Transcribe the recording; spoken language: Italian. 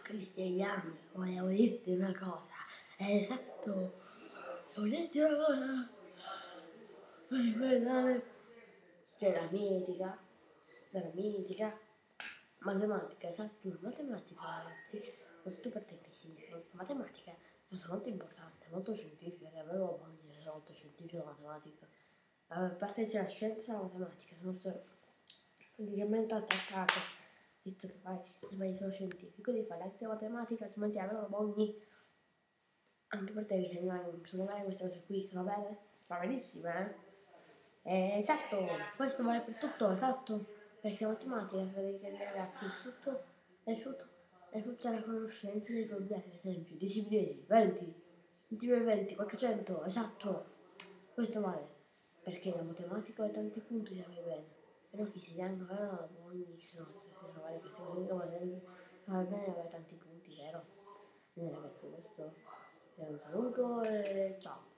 Cristiano, volevo dirti una cosa. È esatto. Volevo dirti una cosa. C'è la mitica, matematica, esatto, matematica, ragazzi. Soprattutto per te, Cristiano. Matematica è una cosa molto importante, molto scientifica, che avevo voglia, sono molto scientifica la matematica. A parte c'è la scienza e la matematica, sono praticamente attaccate. Visto che fai solo scientifico, devi fare anche matematica, altrimenti avevo voglia. Anche per te che sono belle queste cose qui, sono belle? Va benissimo, eh? Esatto, questo vale per tutto, esatto. Perché la matematica, per i ragazzi, è il frutto della conoscenza dei problemi, ad esempio, 10 più 10, 20, 20 più 20, 400, esatto. Questo vale. Perché la matematica ha tanti punti se vai bene. Però chi si anche ogni sono varie queste cose che va bene avere tanti punti, vero? Quindi ragazzi, questo è un saluto e ciao.